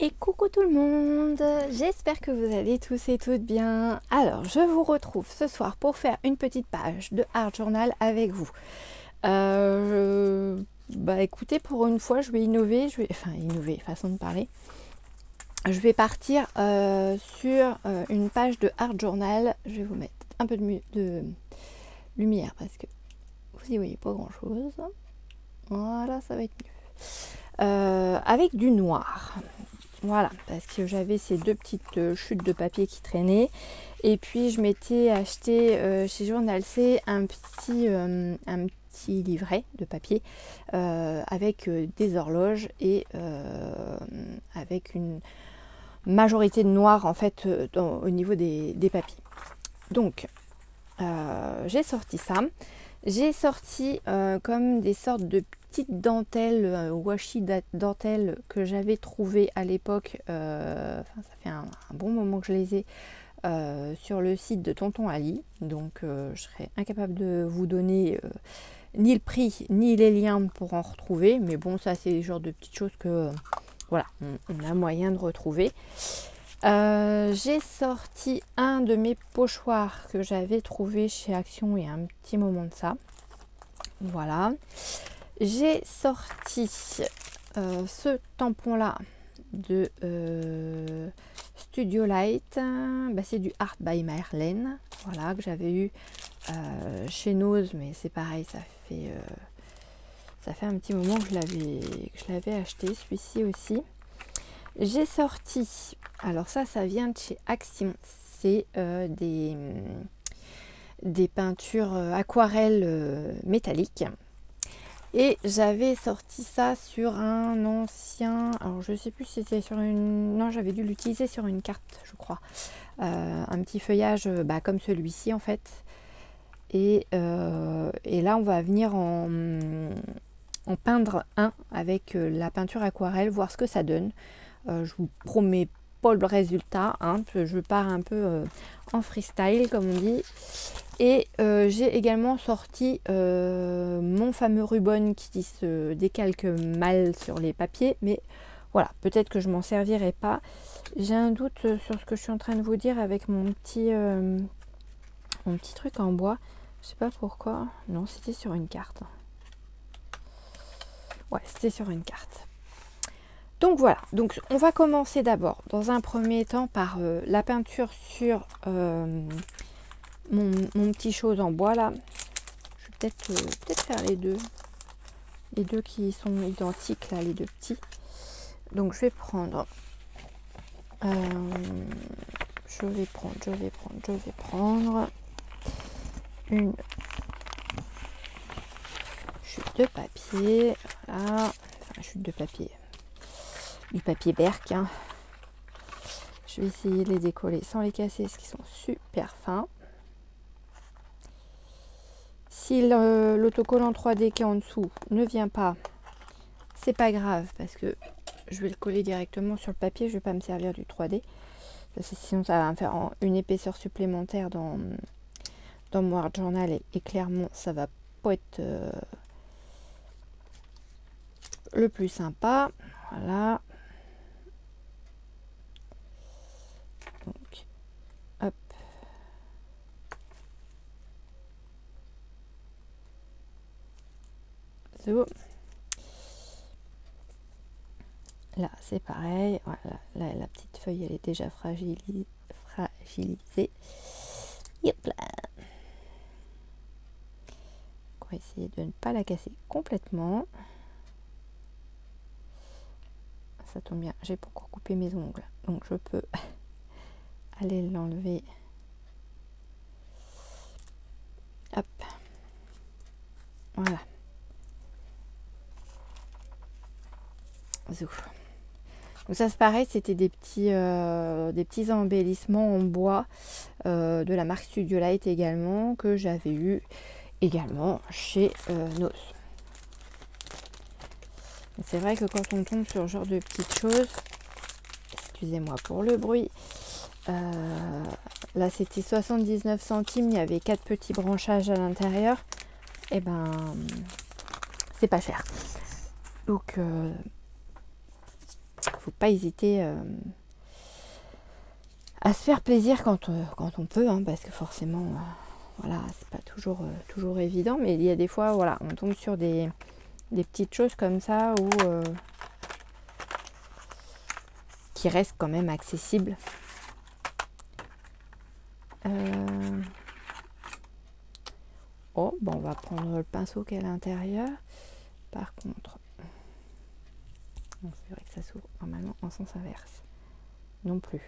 Et coucou tout le monde, j'espère que vous allez tous et toutes bien. Alors je vous retrouve ce soir pour faire une petite page de Art Journal avec vous. Bah écoutez, pour une fois je vais innover, innover, façon de parler. Je vais partir sur une page de Art Journal. Je vais vous mettre un peu de lumière parce que vous y voyez pas grand chose. Voilà, ça va être mieux. Avec du noir. Voilà, parce que j'avais ces deux petites chutes de papier qui traînaient. Et puis je m'étais acheté chez Journal C un petit livret de papier avec des horloges et avec une majorité de noir en fait au niveau des papiers. Donc j'ai sorti ça. J'ai sorti comme des sortes de petites dentelles, washi dentelles que j'avais trouvées à l'époque. Ça fait un bon moment que je les ai sur le site de Tonton Ali. Donc je serais incapable de vous donner ni le prix ni les liens pour en retrouver. Mais bon, ça c'est le genre de petites choses que voilà, on a moyen de retrouver. J'ai sorti un de mes pochoirs que j'avais trouvé chez Action il y a un petit moment de ça. Voilà. J'ai sorti ce tampon là de Studio Light. Bah, c'est du Art by Marlène. Voilà, que j'avais eu chez Nose, mais c'est pareil, ça fait un petit moment que je l'avais acheté, celui-ci aussi. J'ai sorti, alors ça vient de chez Action, c'est des peintures aquarelles métalliques. Et j'avais sorti ça sur un ancien, alors je sais plus si c'était sur une, non j'avais dû l'utiliser sur une carte je crois, un petit feuillage comme celui-ci en fait. Et là on va venir en peindre un avec la peinture aquarelle, voir ce que ça donne. Je vous promets pas le résultat, hein, je pars un peu en freestyle comme on dit. Et j'ai également sorti mon fameux ruban qui se décalque mal sur les papiers, mais voilà, peut-être que je m'en servirai pas. J'ai un doute sur ce que je suis en train de vous dire avec mon petit truc en bois. Je sais pas pourquoi. Non, c'était sur une carte. Ouais, c'était sur une carte. Donc voilà, donc on va commencer d'abord dans un premier temps par la peinture sur mon petit chose en bois là. Je vais peut-être faire les deux qui sont identiques là, les deux petits. Donc je vais prendre une chute de papier, voilà, enfin chute de papier, du papier berk, hein. Je vais essayer de les décoller sans les casser, parce qu'ils sont super fins. Si l'autocollant 3D qui est en dessous ne vient pas, c'est pas grave, parce que je vais le coller directement sur le papier, je vais pas me servir du 3D. Parce que sinon ça va me faire une épaisseur supplémentaire dans mon Art Journal et clairement ça va pas être le plus sympa. Voilà. Donc, hop. So. Là, c'est pareil. Voilà, là, la petite feuille, elle est déjà fragilisée. Yep là. On va essayer de ne pas la casser complètement. Ça tombe bien, j'ai pas encore coupé mes ongles, donc je peux aller l'enlever. Hop. Voilà. Zouf. Donc ça c'est pareil, c'était des petits embellissements en bois de la marque Studio Light également, que j'avais eu également chez Nos. C'est vrai que quand on tombe sur ce genre de petites choses, excusez-moi pour le bruit, là c'était 79 centimes, il y avait 4 petits branchages à l'intérieur, et ben c'est pas cher. Donc faut pas hésiter à se faire plaisir quand on peut, hein, parce que forcément, voilà, c'est pas toujours évident, mais il y a des fois, voilà, on tombe sur des petites choses comme ça où qui restent quand même accessibles. Oh, bon, on va prendre le pinceau qui est à l'intérieur. Par contre, c'est vrai que ça s'ouvre normalement en sens inverse. Non plus.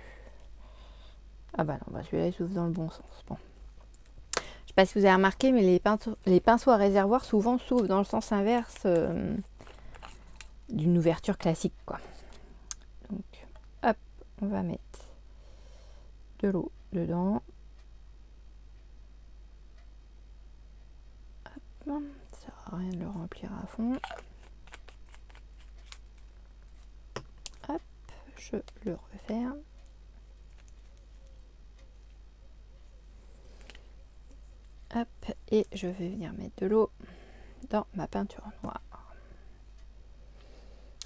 Ah bah non, bah celui-là il s'ouvre dans le bon sens. Bon. Je sais pas si vous avez remarqué, mais les pinceaux à réservoir souvent s'ouvrent dans le sens inverse d'une ouverture classique, quoi. Donc, hop, on va mettre de l'eau dedans. Hop, ça sert à rien de le remplir à fond. Hop, je le referme. Hop, et je vais venir mettre de l'eau dans ma peinture noire.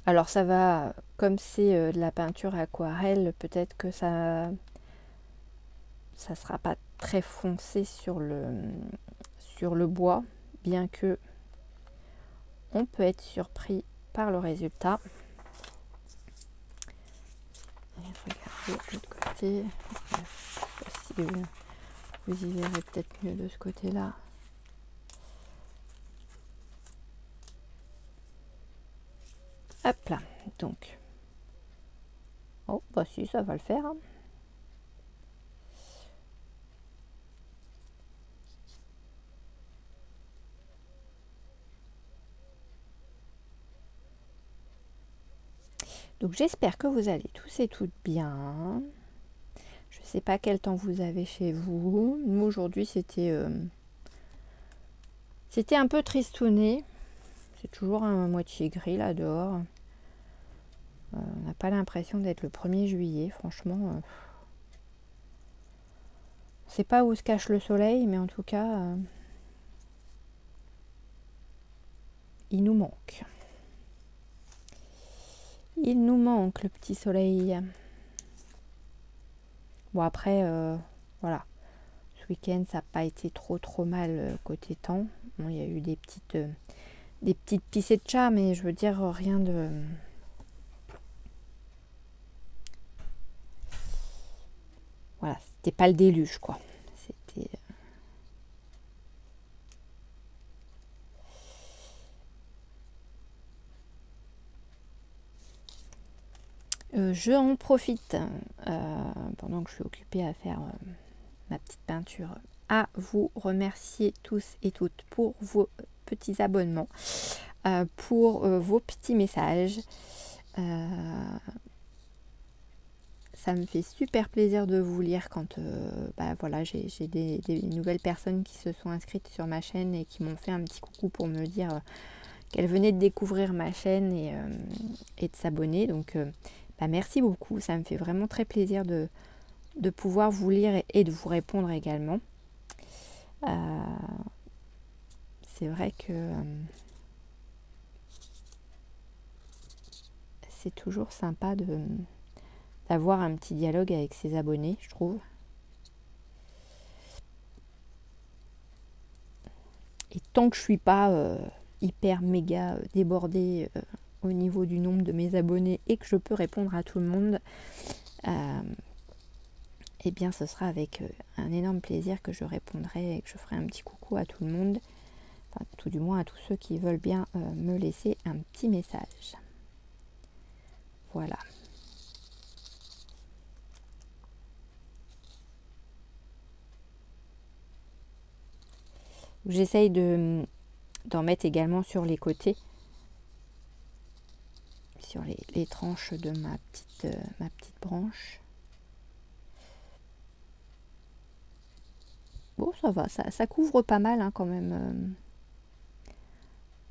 Alors ça va, comme c'est de la peinture aquarelle, peut-être que ça sera pas très foncé sur le bois, bien que on peut être surpris par le résultat. Et regardez de l'autre côté, si vous y verrez peut-être mieux de ce côté-là. Hop là, donc. Oh, bah si, ça va le faire. Hein. Donc j'espère que vous allez tous et toutes bien. Je ne sais pas quel temps vous avez chez vous. Nous aujourd'hui c'était un peu tristouné. C'est toujours un moitié gris là dehors. On n'a pas l'impression d'être le 1er juillet, franchement. On ne sait pas où se cache le soleil, mais en tout cas, il nous manque. Il nous manque le petit soleil. Bon après, voilà. Ce week-end, ça n'a pas été trop mal côté temps. Bon, il y a eu des petites pissées de chat, mais je veux dire rien de... Voilà, c'était pas le déluge, quoi. C'était... je en profite pendant que je suis occupée à faire ma petite peinture, à vous remercier tous et toutes pour vos petits abonnements, pour vos petits messages. Ça me fait super plaisir de vous lire quand voilà, j'ai des nouvelles personnes qui se sont inscrites sur ma chaîne et qui m'ont fait un petit coucou pour me dire qu'elles venaient de découvrir ma chaîne et de s'abonner. Donc merci beaucoup, ça me fait vraiment très plaisir de pouvoir vous lire et de vous répondre également. C'est vrai que c'est toujours sympa d'avoir un petit dialogue avec ses abonnés, je trouve. Et tant que je suis pas hyper méga débordée au niveau du nombre de mes abonnés et que je peux répondre à tout le monde, eh bien ce sera avec un énorme plaisir que je répondrai et que je ferai un petit coucou à tout le monde, enfin tout du moins à tous ceux qui veulent bien me laisser un petit message. Voilà. J'essaye d'en mettre également sur les côtés, sur les tranches de ma petite branche. Bon, ça va, ça couvre pas mal hein, quand même.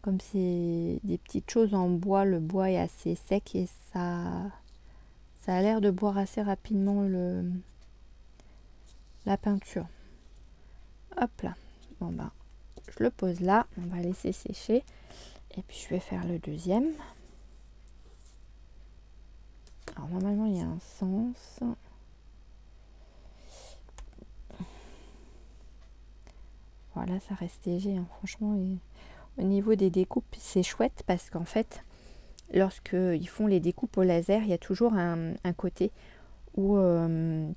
Comme c'est des petites choses en bois, le bois est assez sec et ça a l'air de boire assez rapidement la peinture. Hop là. Bon ben, je le pose là, on va laisser sécher. Et puis je vais faire le deuxième. normalement il y a un sens. Voilà, ça reste léger, hein, franchement. Et au niveau des découpes, c'est chouette parce qu'en fait, lorsque ils font les découpes au laser, il y a toujours un côté où on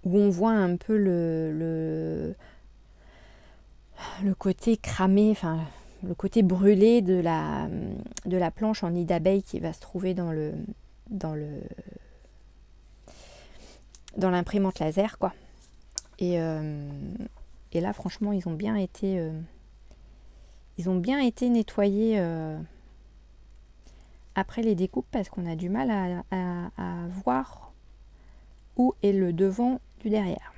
voit un peu le côté cramé, enfin le côté brûlé de la planche en nid d'abeille qui va se trouver dans l'imprimante laser, quoi. Et là, franchement, ils ont bien été nettoyés après les découpes parce qu'on a du mal à voir où est le devant du derrière.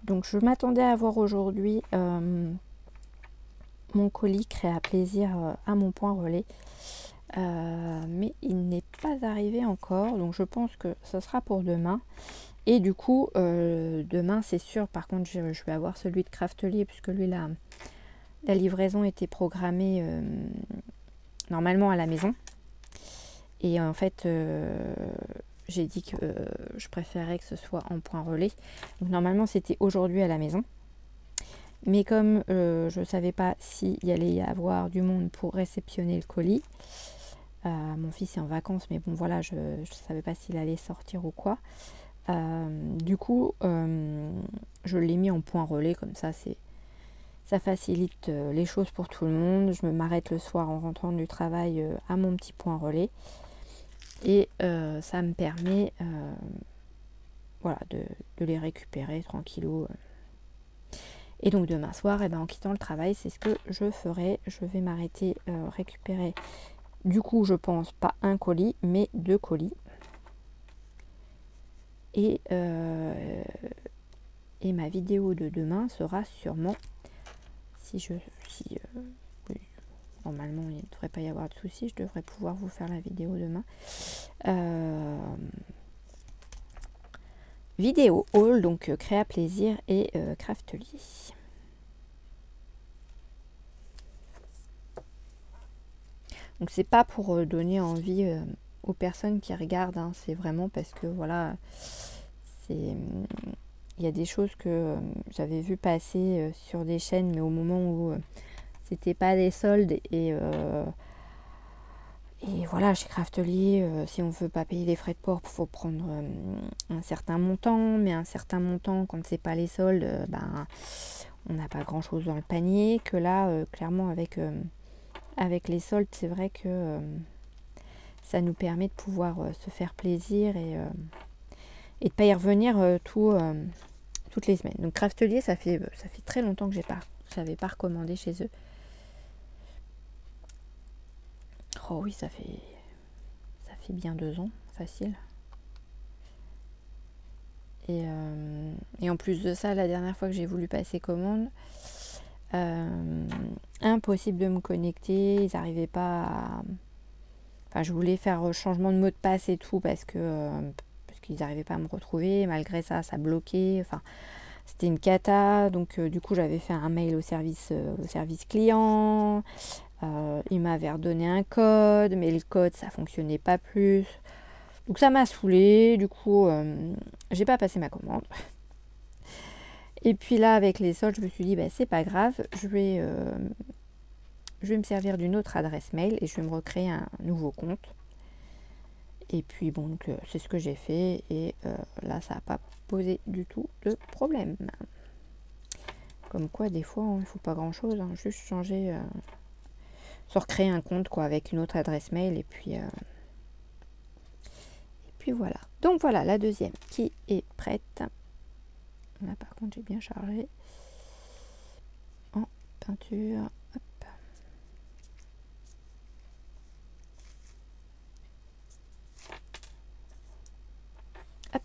Donc je m'attendais à voir aujourd'hui mon colis Créa Plaisir à mon point relais. Mais il n'est pas arrivé encore, donc je pense que ce sera pour demain. Et du coup, demain c'est sûr, par contre je vais avoir celui de Craftelier, puisque lui la livraison était programmée normalement à la maison. Et en fait, j'ai dit que je préférais que ce soit en point relais. Donc normalement c'était aujourd'hui à la maison. Mais comme je ne savais pas s'il y allait y avoir du monde pour réceptionner le colis, mon fils est en vacances, mais bon voilà, je ne savais pas s'il allait sortir ou quoi. Du coup, je l'ai mis en point relais, comme ça ça facilite les choses pour tout le monde. Je m'arrête le soir en rentrant du travail à mon petit point relais. Et ça me permet voilà, de les récupérer tranquillou. Et donc demain soir, en quittant le travail, c'est ce que je ferai. Je vais m'arrêter récupérer, du coup, je pense, pas un colis, mais 2 colis. Et ma vidéo de demain sera sûrement, oui, normalement il ne devrait pas y avoir de soucis, je devrais pouvoir vous faire la vidéo demain. Vidéo haul, donc Créa Plaisir et Craftelier. Donc c'est pas pour donner envie aux personnes qui regardent, hein, c'est vraiment parce que voilà, il y a des choses que j'avais vu passer sur des chaînes, mais au moment où c'était pas des soldes et voilà, chez Craftelier, si on veut pas payer les frais de port, il faut prendre un certain montant, mais un certain montant, quand c'est pas les soldes, on n'a pas grand chose dans le panier. Que là, clairement, avec les soldes, c'est vrai que ça nous permet de pouvoir se faire plaisir et de pas y revenir toutes les semaines. Donc Craftelier, ça fait très longtemps que j'avais pas recommandé chez eux. Oh oui, ça fait bien 2 ans, facile. Et en plus de ça, la dernière fois que j'ai voulu passer commande, impossible de me connecter. Ils n'arrivaient pas à... Enfin, je voulais faire changement de mot de passe et tout parce qu'ils n'arrivaient pas à me retrouver. Malgré ça, ça bloquait. Enfin, c'était une cata. Donc, du coup, j'avais fait un mail au service client. Ils m'avaient redonné un code, mais le code, ça fonctionnait pas plus. Donc, ça m'a saoulée. Du coup, j'ai pas passé ma commande. Et puis là, avec les soldes, je me suis dit, c'est pas grave, je vais me servir d'une autre adresse mail et je vais me recréer un nouveau compte. Et puis bon, donc, c'est ce que j'ai fait et là, ça n'a pas posé du tout de problème. Comme quoi, des fois, il ne faut pas grand-chose, hein, juste changer, se recréer un compte quoi, avec une autre adresse mail et puis voilà. Donc voilà, la deuxième qui est prête. Là, par contre, j'ai bien chargé en peinture. Hop.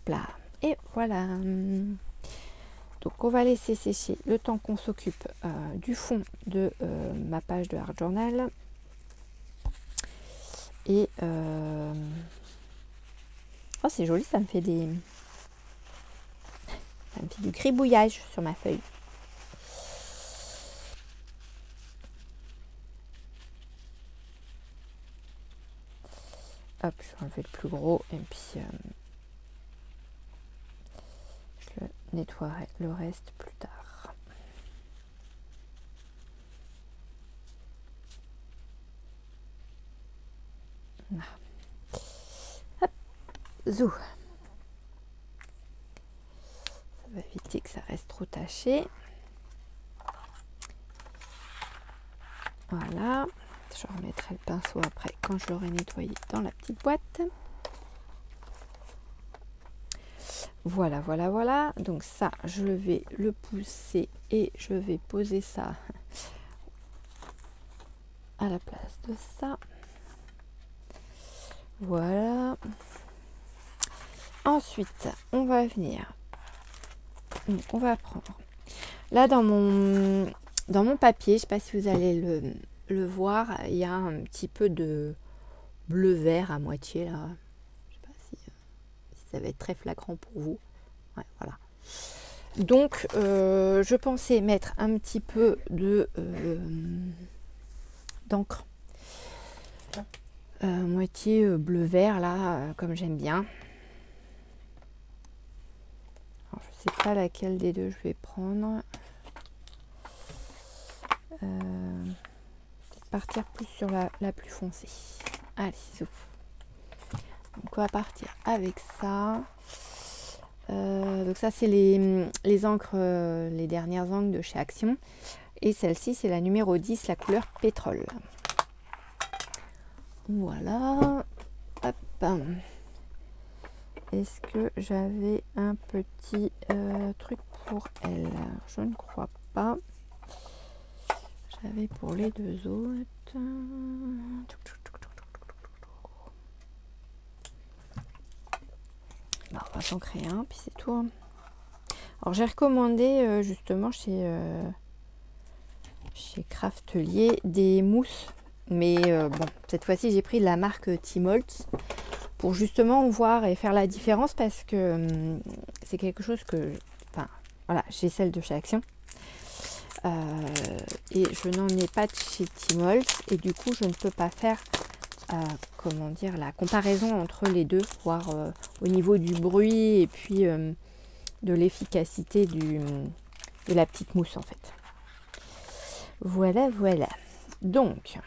là. Et voilà. Donc on va laisser sécher le temps qu'on s'occupe du fond de ma page de Art Journal. Et oh, c'est joli, ça me fait du gribouillage sur ma feuille. Hop, je vais enlever le plus gros et puis je le nettoierai le reste plus tard. Voilà. Hop, zou. Ça va éviter que ça reste trop taché. Voilà. Je remettrai le pinceau après quand je l'aurai nettoyé dans la petite boîte. Voilà, voilà, voilà. Donc ça, je vais le pousser et je vais poser ça à la place de ça. Voilà. Ensuite, on va venir. Donc, on va prendre. Là, dans mon papier, je ne sais pas si vous allez le voir, il y a un petit peu de bleu-vert à moitié là. Je sais pas si ça va être très flagrant pour vous. Ouais, voilà. Donc, je pensais mettre un petit peu d'encre. Moitié bleu-vert là, comme j'aime bien. Alors, je sais pas laquelle des deux je vais prendre. Partir plus sur la plus foncée. Allez, c'est bon. Donc on va partir avec ça. Donc ça c'est les encres, les dernières encres de chez Action. Et celle-ci c'est la numéro 10, la couleur pétrole. Voilà. Hop. Est-ce que j'avais un petit truc pour elle? Je ne crois pas. J'avais pour les deux autres. Bon, on va s'en créer un, puis c'est tout. Alors j'ai recommandé justement chez Craftelier des mousses. Mais bon, cette fois-ci j'ai pris de la marque Timolt pour justement voir et faire la différence parce que c'est quelque chose que... Enfin, voilà, j'ai celle de chez Action. Et je n'en ai pas de chez Timolt et du coup je ne peux pas faire comment dire, la comparaison entre les deux, voir au niveau du bruit et puis de l'efficacité de la petite mousse en fait. Voilà, voilà. Donc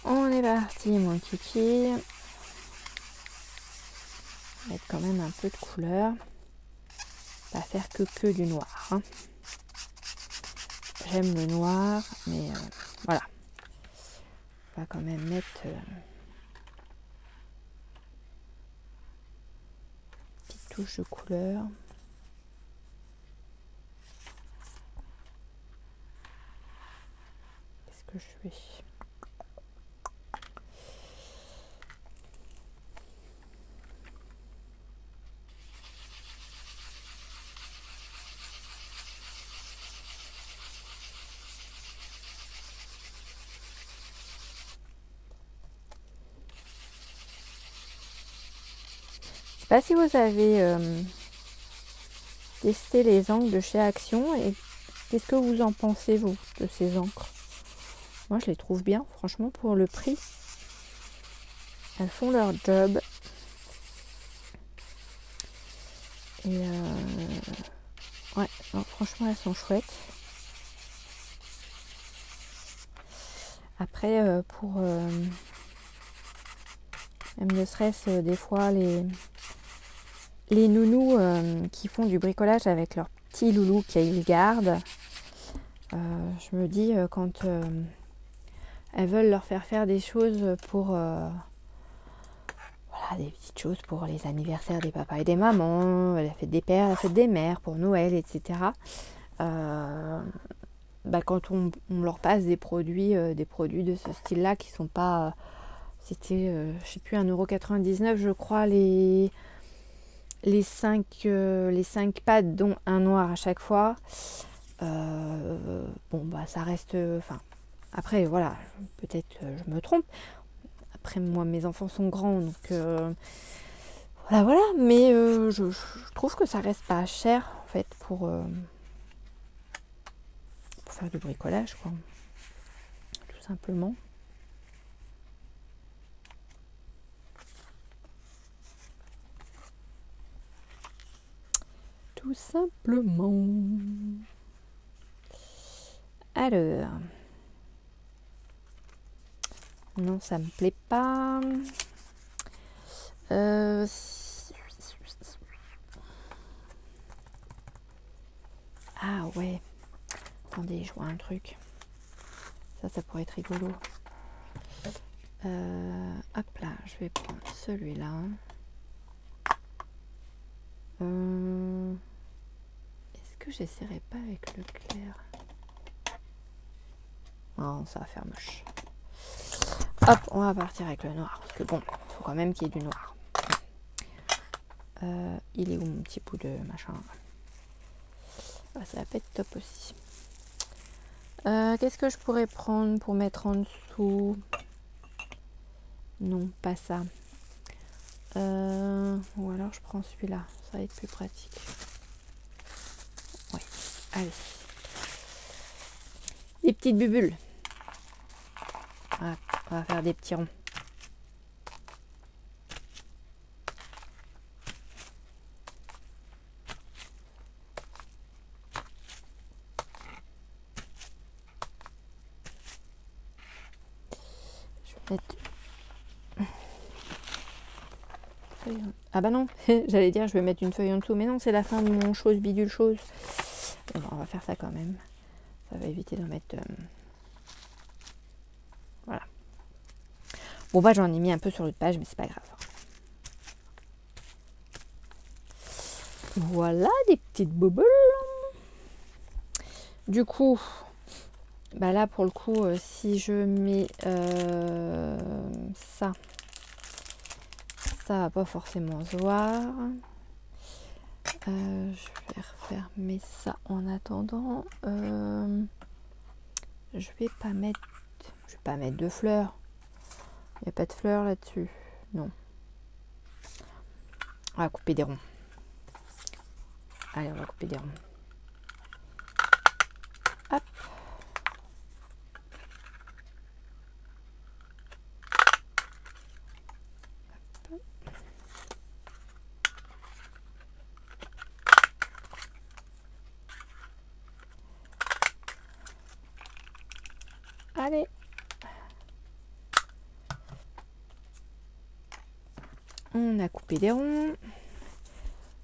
on est parti mon kiki. On va mettre quand même un peu de couleur. Pas faire que du noir. Hein. J'aime le noir, mais voilà. On va quand même mettre petite touche de couleur. Qu'est-ce que je fais? Je sais pas si vous avez testé les encres de chez Action et qu'est-ce que vous en pensez vous de ces encres? Moi je les trouve bien, franchement pour le prix. Elles font leur job. Et ouais, non, franchement elles sont chouettes. Après pour même ne serait-ce des fois les nounous qui font du bricolage avec leurs petits loulous qu'ils gardent, je me dis quand elles veulent leur faire des choses pour voilà, des petites choses pour les anniversaires des papas et des mamans, la fête des pères, la fête des mères, pour Noël, etc. Quand on leur passe des produits de ce style-là qui sont pas... c'était, je sais plus, 1,99 € je crois, les 5 pattes, dont un noir à chaque fois. Ça reste... après, voilà, peut-être je me trompe. Après, moi, mes enfants sont grands, donc... voilà. Mais je trouve que ça reste pas cher, en fait, pour faire du bricolage, quoi. Tout simplement. Tout simplement. Alors. Non, ça me plaît pas. Ah ouais. Attendez, je vois un truc. Ça pourrait être rigolo. Hop là, je vais prendre celui-là. Est-ce que j'essaierai pas avec le clair? Non, ça va faire moche. Hop, on va partir avec le noir. Parce que bon, il faut quand même qu'il y ait du noir. Il est où mon petit bout de machin? Ça va pas être top aussi. Qu'est-ce que je pourrais prendre pour mettre en dessous? Non, pas ça. Ou alors je prends celui-là. Ça va être plus pratique. Ouais, allez. Des petites bubules. Voilà, on va faire des petits ronds. Je vais mettre... Ah bah non, j'allais dire je vais mettre une feuille en dessous, mais non, c'est la fin de mon chose bidule chose. Bon, on va faire ça quand même. Ça va éviter d'en mettre... Voilà. Bon bah j'en ai mis un peu sur l'autre page, mais c'est pas grave. Voilà, des petites bobbles. Du coup, bah là pour le coup, si je mets ça va pas forcément se voir. Je vais refermer ça en attendant. Je vais pas mettre de fleurs. Il n'y a pas de fleurs là-dessus. Non. On va couper des ronds. Allez, on va couper des ronds. Hop. Allez. On a coupé des ronds.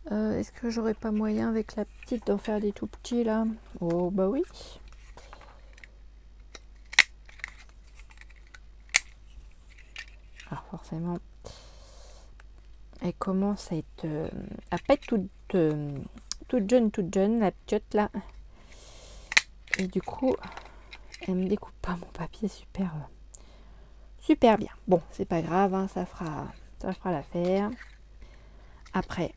Est-ce que j'aurais pas moyen avec la petite d'en faire des tout petits là? Oh bah oui. Alors forcément, elle commence à être à pas être toute jeune la petite là. Et du coup, elle me découpe pas mon papier super bien. Bon, c'est pas grave, hein, ça fera l'affaire. Après,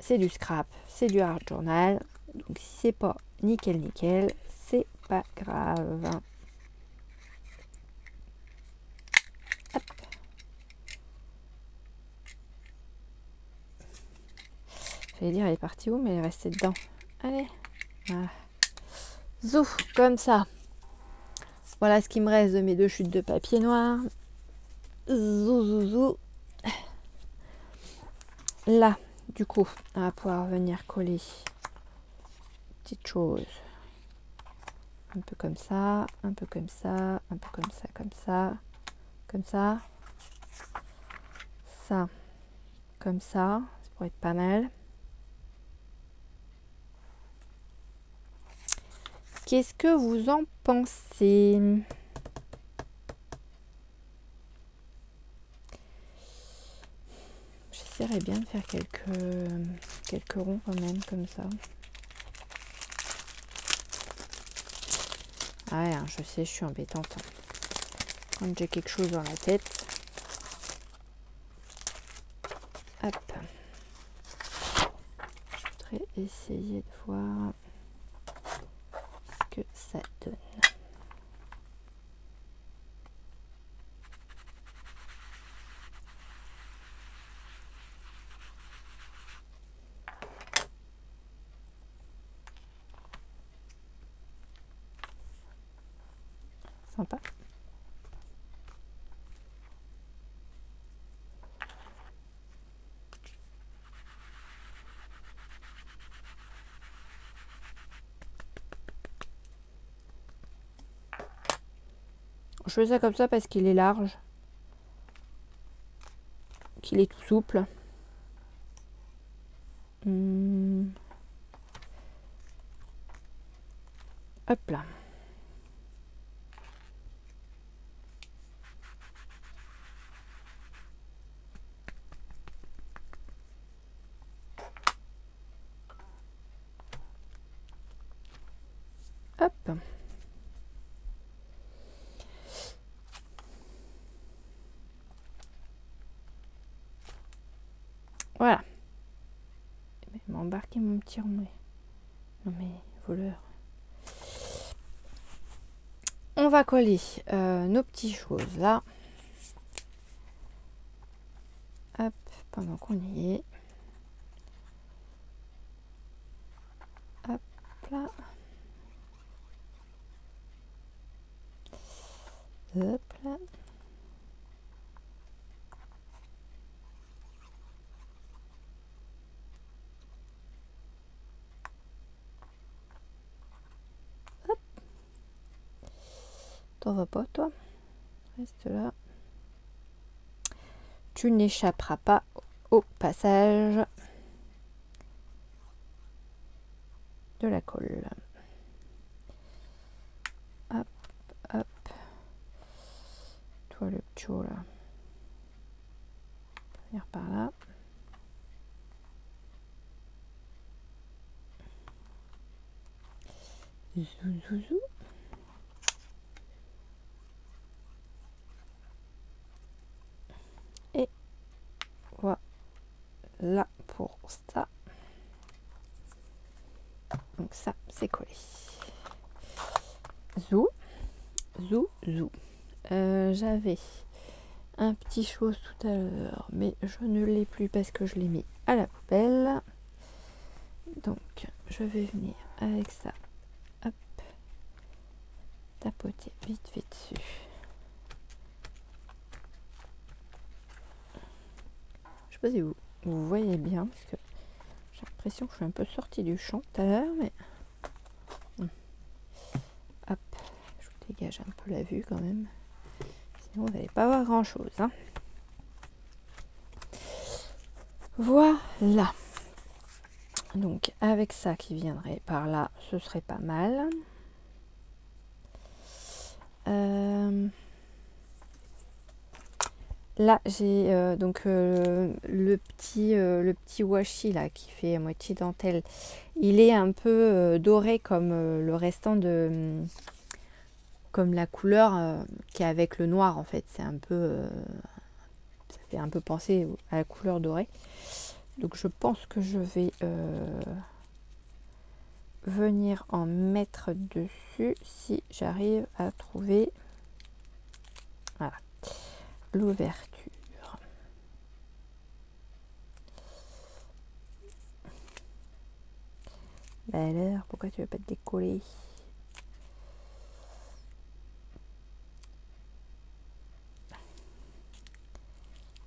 c'est du scrap, c'est du art journal. Donc si c'est pas nickel, c'est pas grave. Hop. J'allais dire elle est partie où, mais elle est restée dedans. Allez, voilà. Zouf, comme ça. Voilà ce qui me reste de mes 2 chutes de papier noir. Zou. Là, du coup, on va pouvoir venir coller petite chose. Un peu comme ça, un peu comme ça, un peu comme ça, comme ça, comme ça. Ça, comme ça pourrait être pas mal. Qu'est-ce que vous en pensez? essaierai bien de faire quelques ronds quand même, comme ça. Ah ouais, hein, je sais, je suis embêtante. Quand j'ai quelque chose dans la tête. Hop. Je voudrais essayer de voir ce que ça donne. Sympa. Je fais ça comme ça parce qu'il est large, qu'il est tout souple. Hop là. Hop. Voilà. Il m'a embarqué mon petit rond. Non mais, voleur. On va coller nos petites choses là. Hop, pendant qu'on y est. Hop là. Hop là. Hop. T'en vas pas toi. Reste là. Tu n'échapperas pas au passage de la colle. Hop, hop. Toi le petit haut là. Venir par là. Zou. Et voilà pour ça. Donc ça, c'est collé. Zou. J'avais un petit chose tout à l'heure, mais je ne l'ai plus parce que je l'ai mis à la poubelle. Donc, je vais venir avec ça. Hop. Tapoter vite fait dessus. Je sais pas si vous voyez bien, parce que j'ai l'impression que je suis un peu sortie du champ tout à l'heure, mais... Hop. Je vous dégage un peu la vue quand même. Sinon, vous n'allez pas voir grand-chose. Hein. Voilà. Donc, avec ça qui viendrait par là, ce serait pas mal. Là, j'ai donc le petit washi là qui fait à moitié dentelle. Il est un peu doré comme le restant de... comme la couleur qui est avec le noir en fait. C'est un peu... ça fait un peu penser à la couleur dorée. Donc je pense que je vais venir en mettre dessus si j'arrive à trouver voilà, l'ouverture. Bah alors, pourquoi tu veux pas te décoller?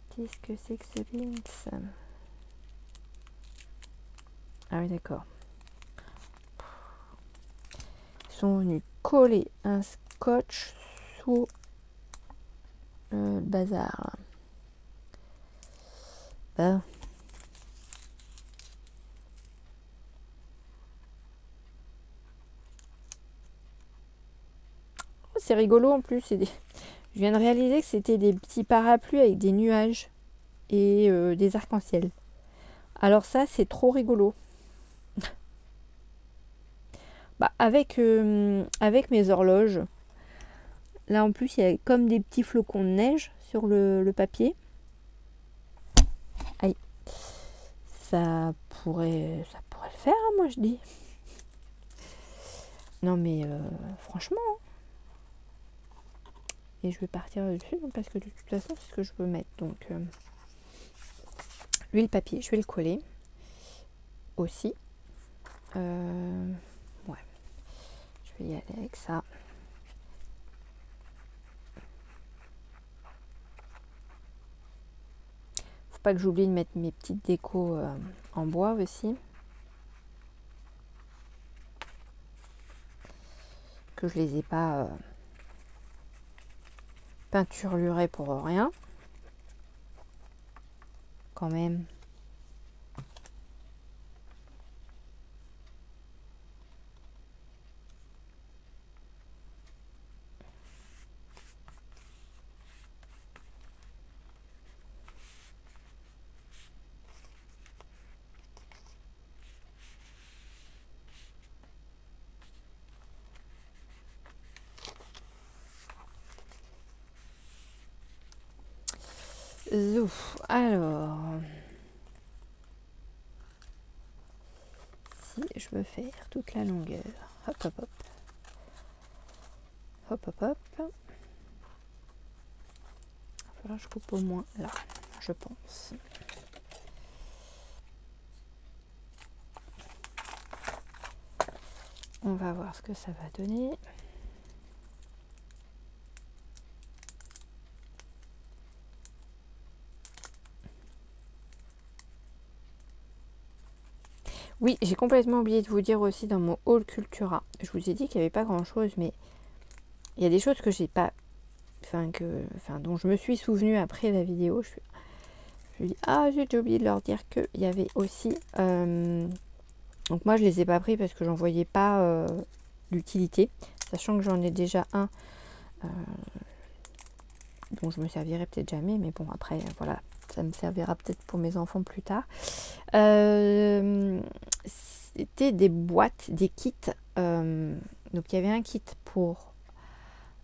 Qu'est-ce que c'est que ce Lynx? Ah oui, d'accord. Ils sont venus coller un scotch sous le bazar. Ben. Oh, c'est rigolo en plus. Je viens de réaliser que c'était des petits parapluies avec des nuages. et des arcs-en-ciel. Alors ça, c'est trop rigolo. Bah, avec mes horloges, là en plus, il y a comme des petits flocons de neige sur le papier. Aïe. Ça pourrait le faire, hein, moi je dis. Non mais franchement. Et je vais partir dessus parce que de toute façon c'est ce que je veux mettre. Donc lui le papier, je vais le coller aussi. Ouais. Je vais y aller avec ça. Faut pas que j'oublie de mettre mes petites décos en bois aussi. Que je les ai pas peinturlurées pour rien. Quand même. Zouf. Alors, si je veux faire toute la longueur, hop hop hop, hop hop hop, il va falloir que je coupe au moins là, je pense. On va voir ce que ça va donner. Oui, j'ai complètement oublié de vous dire aussi dans mon haul Cultura. Je vous ai dit qu'il n'y avait pas grand chose, mais il y a des choses que j'ai pas. Dont je me suis souvenu après la vidéo. Je me dis, ah, j'ai déjà oublié de leur dire qu'il y avait aussi. Donc moi, je les ai pas pris parce que j'en voyais pas l'utilité. Sachant que j'en ai déjà un dont je me servirai peut-être jamais. Mais bon, après, voilà. Ça me servira peut-être pour mes enfants plus tard. C'était des boîtes, des kits. Donc il y avait un kit pour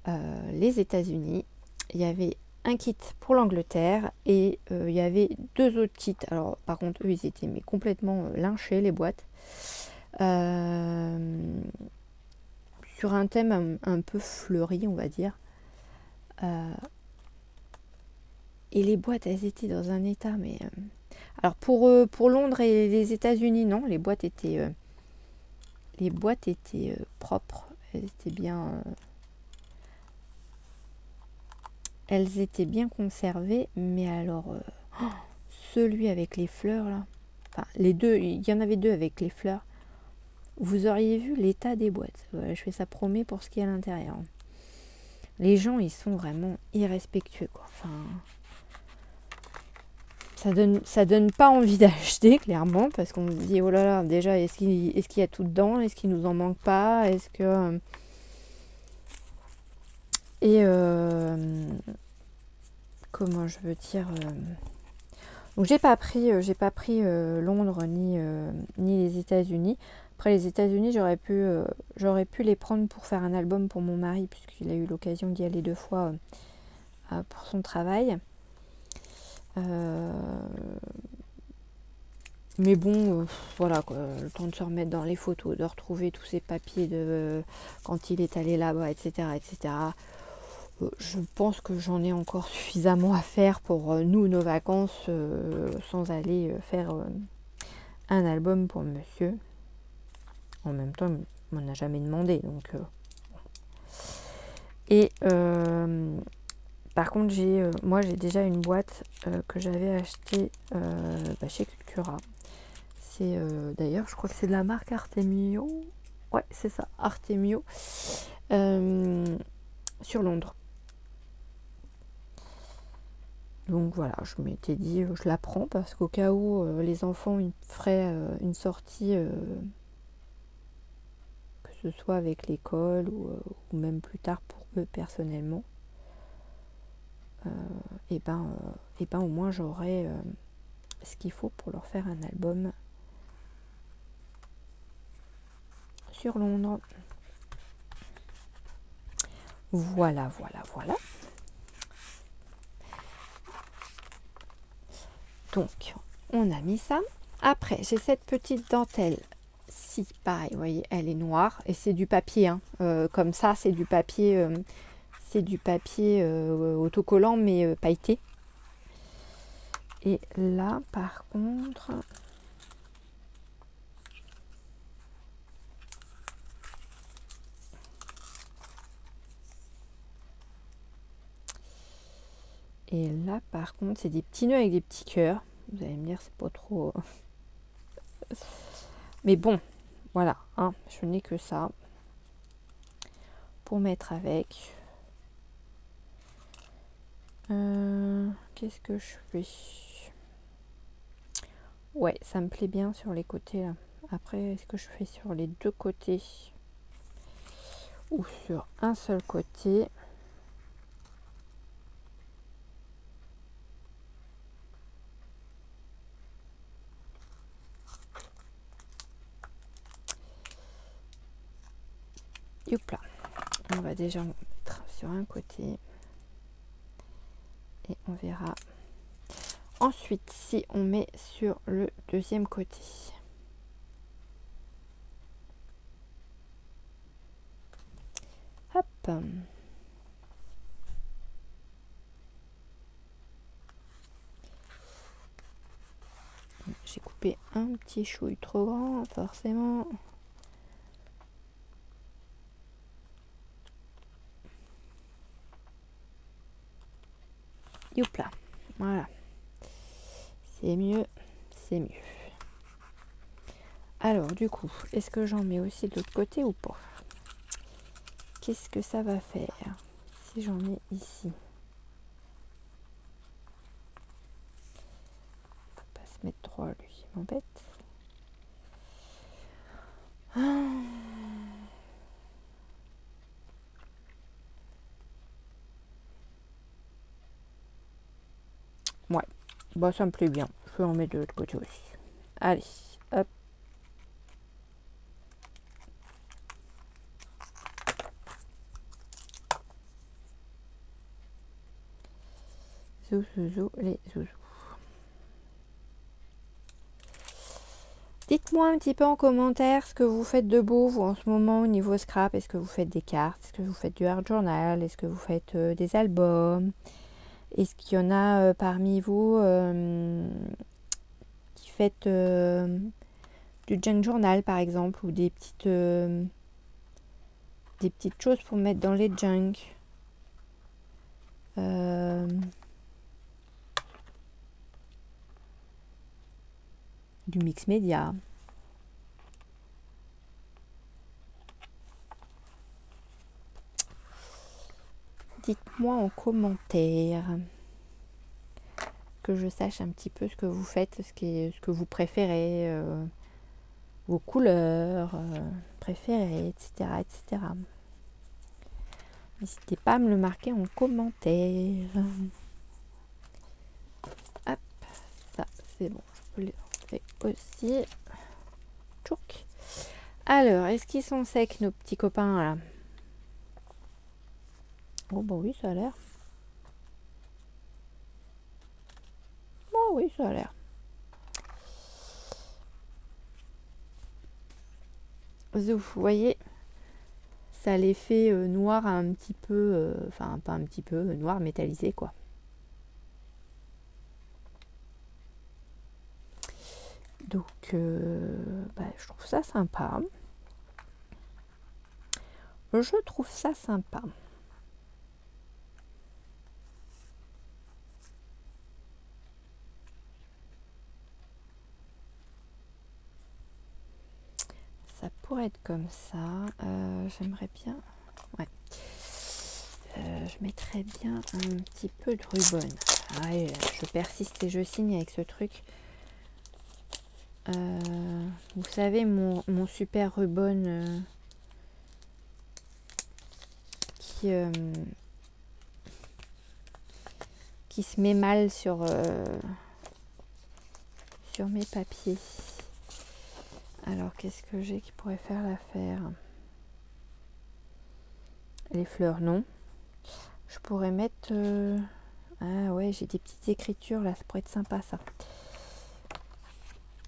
les États-Unis, il y avait un kit pour l'Angleterre et il y avait 2 autres kits. Alors par contre eux ils étaient mais complètement lynchés les boîtes. Sur un thème un peu fleuri on va dire. Et les boîtes elles étaient dans un état mais alors pour Londres et les États-Unis non, les boîtes étaient propres, elles étaient bien conservées, mais alors celui avec les fleurs là, enfin les deux, il y en avait 2 avec les fleurs, vous auriez vu l'état des boîtes. Voilà, je fais ça promet pour ce qui est à l'intérieur. Les gens ils sont vraiment irrespectueux quoi. Enfin, ça donne pas envie d'acheter clairement parce qu'on se dit oh là là, déjà est-ce qu'il y a tout dedans, est-ce qu'il nous en manque pas, est-ce que comment je veux dire donc j'ai pas pris Londres ni les États-Unis. Après les États-Unis j'aurais pu les prendre pour faire un album pour mon mari puisqu'il a eu l'occasion d'y aller 2 fois pour son travail. Mais bon, voilà quoi, le temps de se remettre dans les photos, de retrouver tous ces papiers de quand il est allé là-bas, etc., etc. Je pense que j'en ai encore suffisamment à faire pour nous, nos vacances, sans aller faire un album pour monsieur. En même temps, il m'en a jamais demandé, donc. Et par contre, moi j'ai déjà une boîte que j'avais achetée chez Cultura. C'est d'ailleurs, je crois que c'est de la marque Artemio. Ouais, c'est ça, Artemio. Sur Londres. Donc voilà, je m'étais dit, je la prends parce qu'au cas où les enfants ils feraient une sortie, que ce soit avec l'école ou même plus tard pour eux personnellement. au moins j'aurai ce qu'il faut pour leur faire un album sur Londres. Voilà. Donc, on a mis ça. Après, j'ai cette petite dentelle. Si, pareil, vous voyez, elle est noire. Et c'est du papier. Hein. Comme ça, c'est du papier, autocollant, mais pailleté. Et là, par contre... Et là, par contre, c'est des petits nœuds avec des petits cœurs. Vous allez me dire, c'est pas trop... Mais bon, voilà. Hein, je n'ai que ça pour mettre avec. Qu'est-ce que je fais? Ouais, ça me plaît bien sur les côtés, là. Après, est-ce que je fais sur les deux côtés ou sur un seul côté? Hop là. On va déjà mettre sur un côté et on verra ensuite si on met sur le deuxième côté. Hop. J'ai coupé un petit chouille trop grand, forcément. Hop là. Voilà. C'est mieux, c'est mieux. Alors, du coup, est-ce que j'en mets aussi de l'autre côté ou pas? Qu'est-ce que ça va faire si j'en mets ici? Faut pas se mettre trop, lui, il m'embête. Ouais, bah ça me plaît bien. Je vais en mettre de l'autre côté aussi. Allez, hop. Zouzou, les zouzous. Dites-moi un petit peu en commentaire ce que vous faites de beau, vous, en ce moment, au niveau scrap. Est-ce que vous faites des cartes? Est-ce que vous faites du art journal? Est-ce que vous faites des albums? Est-ce qu'il y en a parmi vous qui faites du junk journal, par exemple, ou des petites choses pour mettre dans les junk? Du mix média. Dites-moi en commentaire, que je sache un petit peu ce que vous faites, ce que vous préférez, vos couleurs préférées, etc., etc. N'hésitez pas à me le marquer en commentaire. Hop, ça c'est bon, je peux les enlever aussi. Tchouk. Alors, est-ce qu'ils sont secs nos petits copains là? Oh bah oui, ça a l'air. Oh oui, ça a l'air. Vous voyez, ça les fait noir un petit peu, enfin pas un petit peu, noir métallisé quoi. Donc, je trouve ça sympa. Je trouve ça sympa. Ça pourrait être comme ça. J'aimerais bien... Ouais. Je mettrais bien un petit peu de ruban. Ouais, je persiste et je signe avec ce truc. Vous savez, mon super ruban qui qui se met mal sur mes papiers. Alors, qu'est-ce que j'ai qui pourrait faire l'affaire? Les fleurs, non. Je pourrais mettre... Ah ouais, j'ai des petites écritures là, ça pourrait être sympa ça.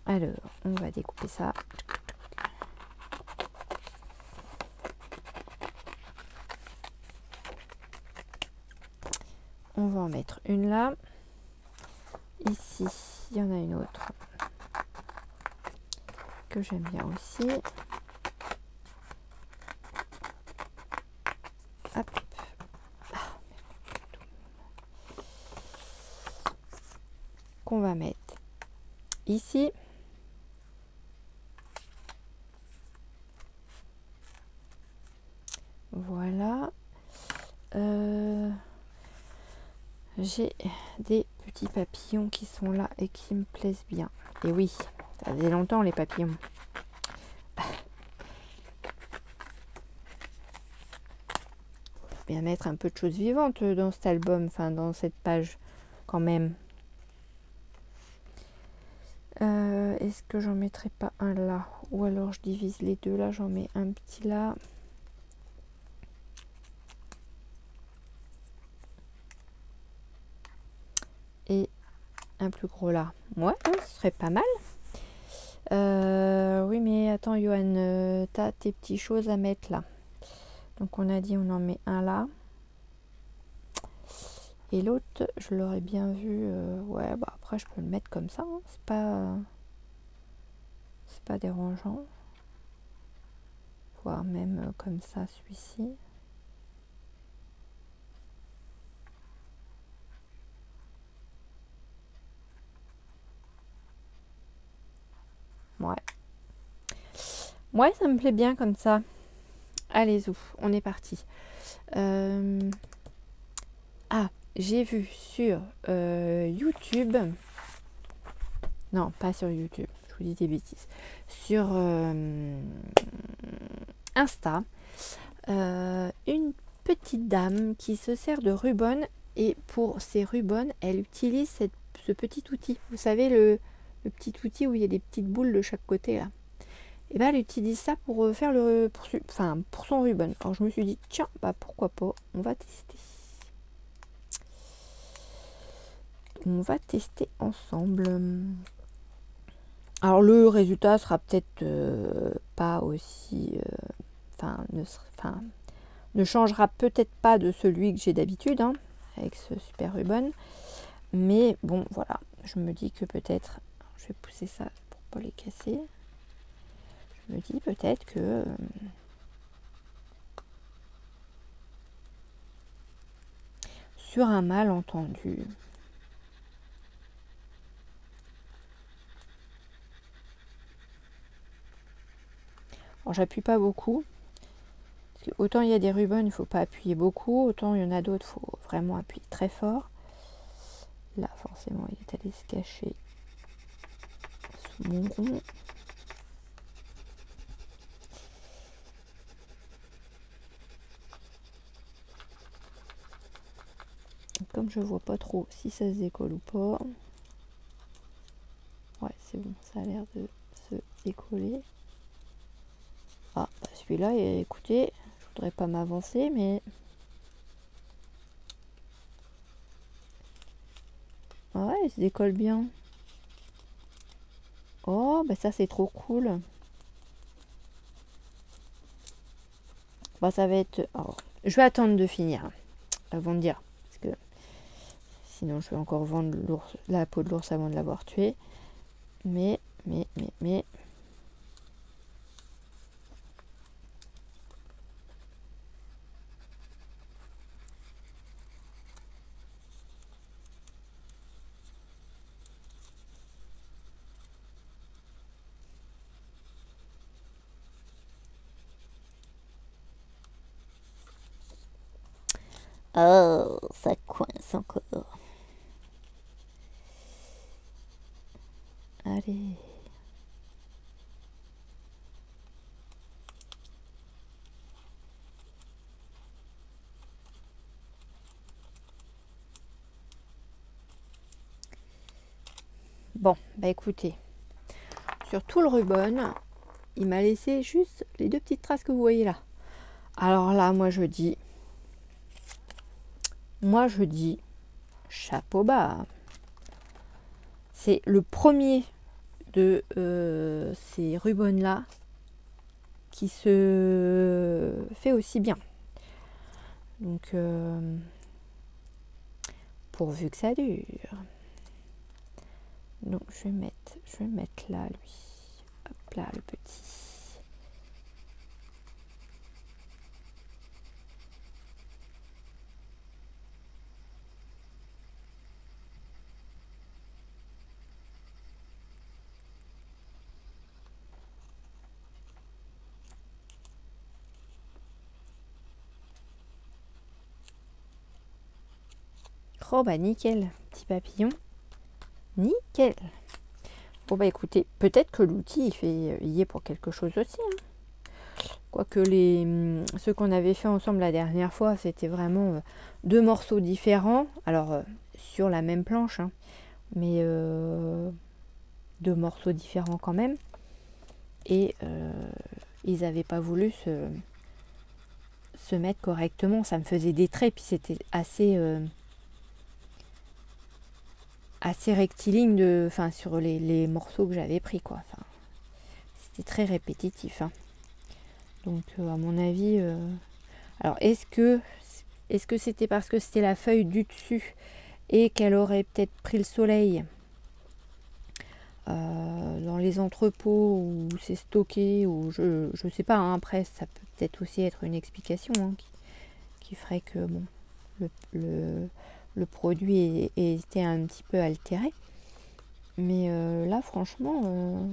Alors, on va découper ça. On va en mettre une là. Ici, il y en a une autre que j'aime bien aussi. Hop. Qu'on va mettre ici. Voilà. J'ai des petits papillons qui sont là et qui me plaisent bien. Et oui, ça faisait longtemps les papillons. Bien mettre un peu de choses vivantes dans cet album, enfin dans cette page quand même. Est-ce que j'en mettrai pas un là? Ou alors je divise les deux là, j'en mets un petit là. Et un plus gros là. Ouais, ce serait pas mal. Oui, mais attends, Johan, t'as tes petites choses à mettre là. Donc on a dit on en met un là. Et l'autre, je l'aurais bien vu. Ouais, bah après je peux le mettre comme ça. Hein. C'est pas dérangeant. Voire même comme ça, celui-ci. Ouais. Ouais, ça me plaît bien comme ça. Allez, ouf, on est parti. Ah, j'ai vu sur YouTube. Non, pas sur YouTube. Je vous dis des bêtises. Sur Insta, une petite dame qui se sert de Rubon. Et pour ces rubans, elle utilise ce petit outil. Vous savez, le petit outil où il y a des petites boules de chaque côté là. Et ben elle utilise ça pour faire pour son ruban. Alors je me suis dit tiens, bah pourquoi pas, on va tester. On va tester ensemble. Alors le résultat sera peut-être pas aussi ne changera peut-être pas de celui que j'ai d'habitude hein, avec ce super ruban. Mais bon voilà, je me dis que peut-être, je vais pousser ça pour pas les casser. Je me dis peut-être que sur un malentendu. Alors j'appuie pas beaucoup. Parce que autant il y a des rubans, il ne faut pas appuyer beaucoup. Autant il y en a d'autres, il faut vraiment appuyer très fort. Là forcément il est allé se cacher sous mon rond. Comme je vois pas trop si ça se décolle ou pas. Ouais c'est bon, ça a l'air de se décoller. Ah bah celui-là, écoutez, je voudrais pas m'avancer mais... Ouais, il se décolle bien. Oh, bah ça c'est trop cool. Bon, ça va être... Alors, je vais attendre de finir avant de dire. Parce que sinon je vais encore vendre la peau de l'ours avant de l'avoir tué. Mais... Oh, ça coince encore. Allez. Bon, bah écoutez, sur tout le ruban, il m'a laissé juste les 2 petites traces que vous voyez là. Alors là, moi je dis, chapeau bas. C'est le premier de ces rubans là qui se fait aussi bien. Donc pourvu que ça dure. Donc je vais mettre là lui. Hop là le petit. Oh bah nickel, petit papillon. Nickel. Bon bah écoutez, peut-être que l'outil il y est pour quelque chose aussi. Hein. Quoique ceux qu'on avait fait ensemble la dernière fois, c'était vraiment 2 morceaux différents. Alors sur la même planche, hein, mais 2 morceaux différents quand même. Et ils n'avaient pas voulu se mettre correctement. Ça me faisait des traits, puis c'était assez rectiligne sur les morceaux que j'avais pris, quoi. Enfin, c'était très répétitif. Hein. Donc à mon avis, alors est-ce que c'était parce que c'était la feuille du dessus et qu'elle aurait peut-être pris le soleil dans les entrepôts où c'est stocké, ou je sais pas, hein, après ça peut peut-être aussi être une explication hein, qui ferait que bon, le produit était un petit peu altéré. Mais là franchement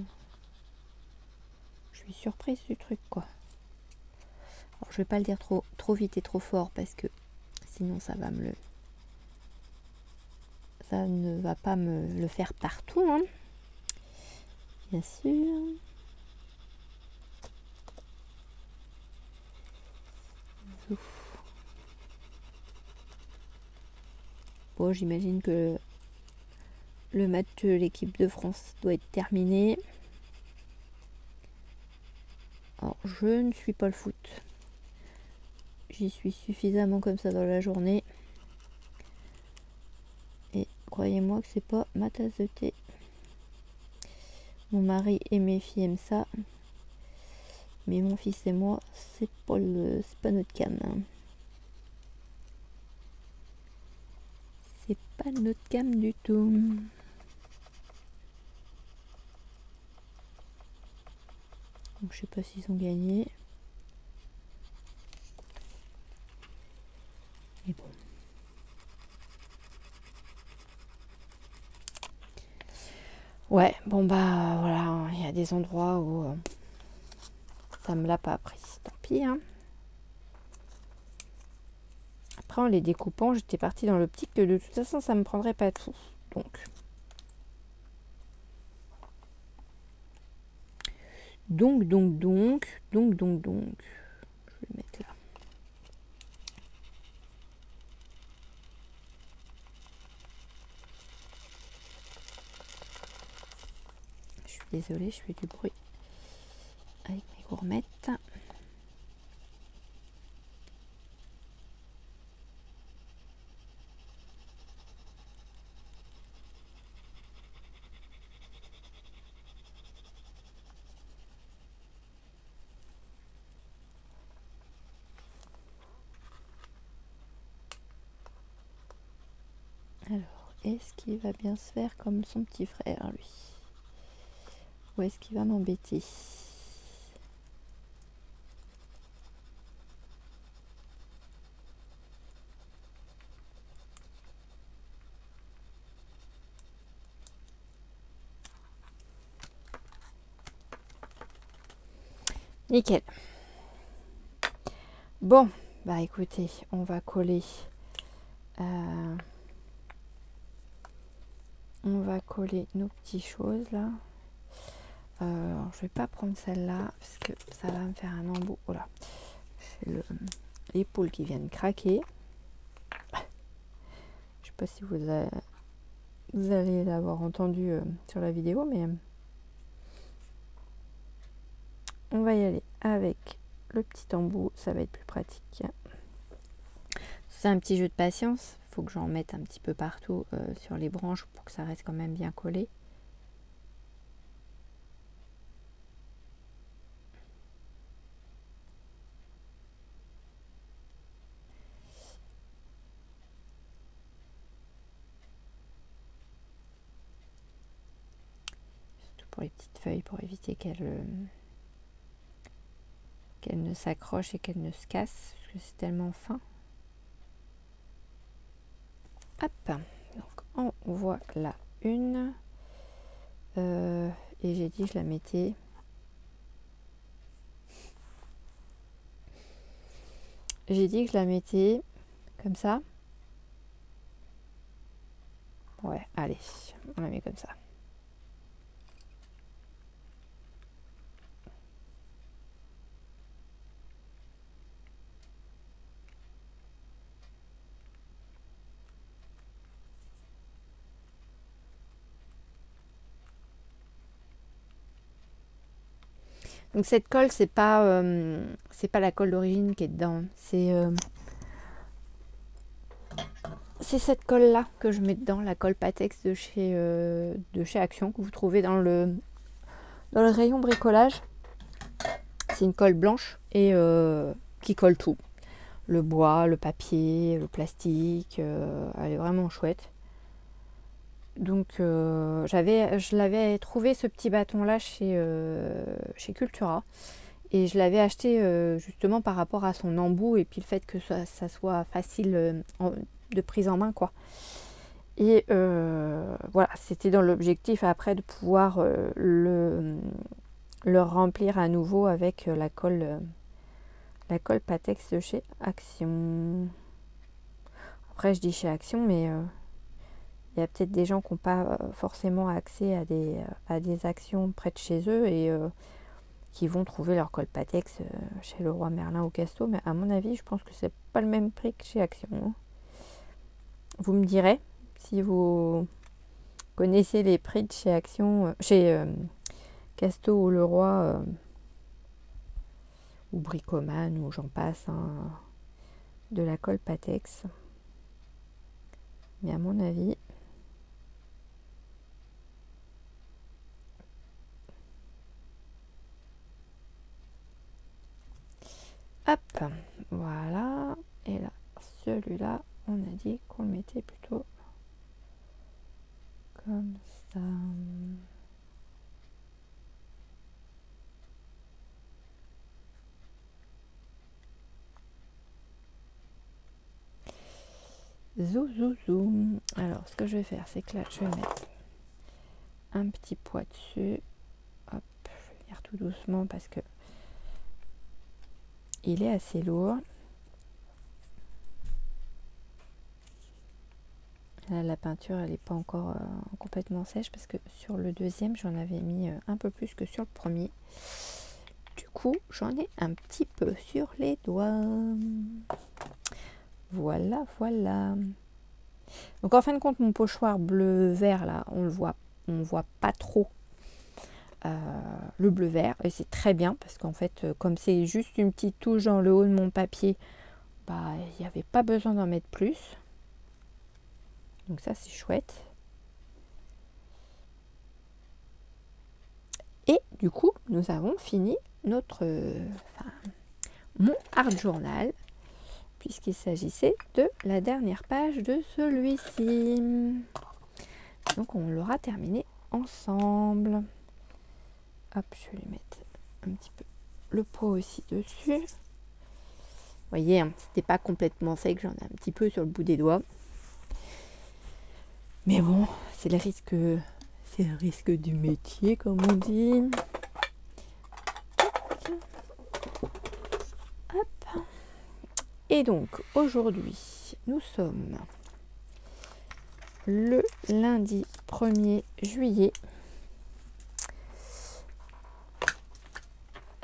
je suis surprise du truc, quoi. Alors, je vais pas le dire trop vite et trop fort parce que sinon ça ne va pas me le faire partout, hein. Bien sûr. Bon, j'imagine que le match de l'équipe de France doit être terminé. Alors, je ne suis pas le foot. J'y suis suffisamment comme ça dans la journée. Et croyez-moi que c'est pas ma tasse de thé. Mon mari et mes filles aiment ça. Mais mon fils et moi, c'est pas notre cam. Hein. C'est pas notre cam du tout. Donc, je sais pas s'ils ont gagné. Mais bon. Ouais, bon bah voilà, il y a des endroits où ça me l'a pas pris. Tant pis, hein. Après, en les découpant, j'étais partie dans l'optique que de toute façon, ça me prendrait pas tout. Donc. Je vais le mettre là. Je suis désolée, je fais du bruit avec mes gourmettes. Alors, est-ce qu'il va bien se faire comme son petit frère, lui? Ou est-ce qu'il va m'embêter? Nickel. Bon, bah écoutez, on va coller. On va coller nos petites choses là. Alors, je vais pas prendre celle-là parce que ça va me faire un embout. Voilà. J'ai l'épaule qui vient de craquer. Je sais pas si vous Vous allez l'avoir entendu sur la vidéo, mais on va y aller avec le petit embout, ça va être plus pratique. C'est un petit jeu de patience, il faut que j'en mette un petit peu partout sur les branches pour que ça reste quand même bien collé. Surtout pour les petites feuilles, pour éviter qu'elles ne s'accrochent et qu'elles ne se cassent, parce que c'est tellement fin. Hop, donc en voilà une. Et j'ai dit je la mettais. J'ai dit que je la mettais comme ça. Ouais, allez, on la met comme ça. Donc cette colle, c'est pas la colle d'origine qui est dedans. C'est cette colle là que je mets dedans, la colle Patex de chez Action, que vous trouvez dans le rayon bricolage. C'est une colle blanche et qui colle tout. Le bois, le papier, le plastique, elle est vraiment chouette. Donc je l'avais trouvé ce petit bâton là chez Cultura. Et je l'avais acheté justement par rapport à son embout et puis le fait que ça soit facile de prise en main, quoi. Et voilà, c'était dans l'objectif après de pouvoir le remplir à nouveau avec la colle Patex de chez Action. Après, je dis chez Action, mais il y a peut-être des gens qui n'ont pas forcément accès à des actions près de chez eux et qui vont trouver leur colle Patex chez Leroy Merlin ou Casto, mais à mon avis, je pense que c'est pas le même prix que chez Action. Hein. Vous me direz si vous connaissez les prix de chez Action, chez Casto ou Leroy ou Bricoman ou j'en passe, hein, de la colle Patex. Mais à mon avis, hop, voilà. Et là, celui-là, on a dit qu'on le mettait plutôt comme ça. Zou, zou, zou. Alors, ce que je vais faire, c'est que là, je vais mettre un petit poids dessus. Hop, je vais venir tout doucement parce que il est assez lourd. Là, la peinture, elle n'est pas encore complètement sèche parce que sur le deuxième, j'en avais mis un peu plus que sur le premier. Du coup, j'en ai un petit peu sur les doigts. Voilà, voilà. Donc en fin de compte, mon pochoir bleu-vert, là, on voit pas trop le bleu-vert. Et c'est très bien parce qu'en fait, comme c'est juste une petite touche dans le haut de mon papier, bah, il n'y avait pas besoin d'en mettre plus. Donc ça, c'est chouette. Et du coup, nous avons fini mon art journal, puisqu'il s'agissait de la dernière page de celui-ci. Donc on l'aura terminé ensemble. Hop, je vais lui mettre un petit peu le pot aussi dessus. Vous voyez, hein, c'était pas complètement sec, j'en ai un petit peu sur le bout des doigts. Mais bon, c'est le risque du métier, comme on dit. Hop. Et donc, aujourd'hui, nous sommes le lundi 1er juillet.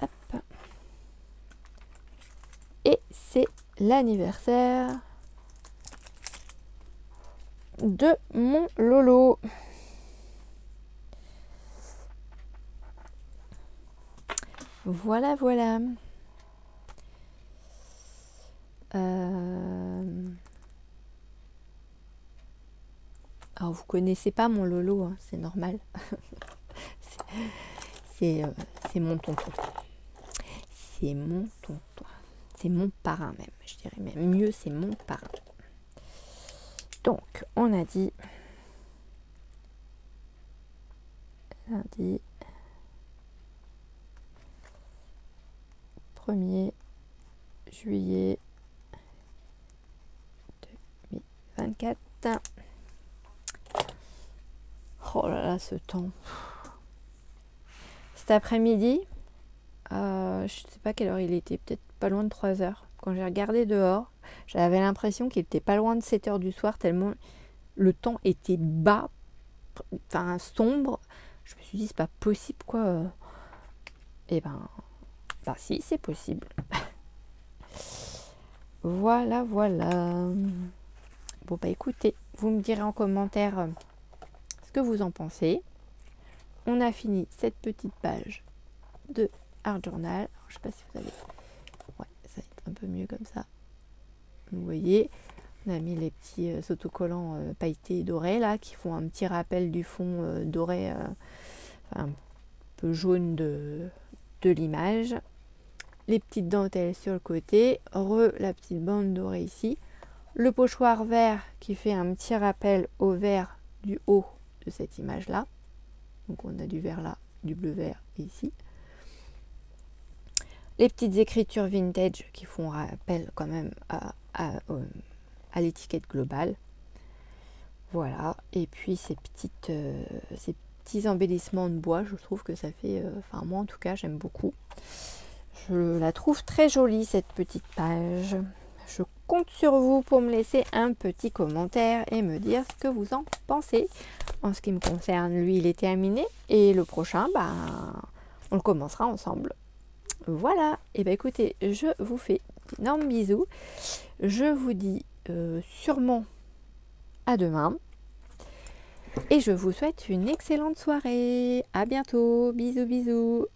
Hop. Et c'est l'anniversaire de mon Lolo. Voilà, voilà. Alors, vous connaissez pas mon Lolo, hein, c'est normal. C'est mon tonton. C'est mon tonton. C'est mon parrain même, je dirais même mieux, c'est mon parrain. Donc, on a dit lundi 1er juillet 2024. Oh là là, ce temps. Cet après-midi, je sais pas quelle heure il était, peut-être pas loin de 3 heures. Quand j'ai regardé dehors, j'avais l'impression qu'il était pas loin de 7 heures du soir, tellement le temps était bas, enfin sombre. Je me suis dit, c'est pas possible quoi. Et ben si, c'est possible. Voilà, voilà. Bon bah écoutez, vous me direz en commentaire ce que vous en pensez. On a fini cette petite page de Art Journal. Alors, je sais pas si vous avez... Ouais, ça va être un peu mieux comme ça. Vous voyez, on a mis les petits autocollants pailletés dorés là, qui font un petit rappel du fond doré, un peu jaune de l'image. Les petites dentelles sur le côté, la petite bande dorée ici. Le pochoir vert qui fait un petit rappel au vert du haut de cette image là. Donc on a du vert là, du bleu vert ici. Les petites écritures vintage qui font rappel quand même à l'étiquette globale. Voilà. Et puis ces petits embellissements de bois, je trouve que ça fait... Enfin moi en tout cas j'aime beaucoup. Je la trouve très jolie cette petite page. Je compte sur vous pour me laisser un petit commentaire et me dire ce que vous en pensez. En ce qui me concerne, lui, il est terminé. Et le prochain, on le commencera ensemble. Voilà. Et écoutez, je vous fais d'énormes bisous. Je vous dis sûrement à demain. Et je vous souhaite une excellente soirée. À bientôt. Bisous, bisous.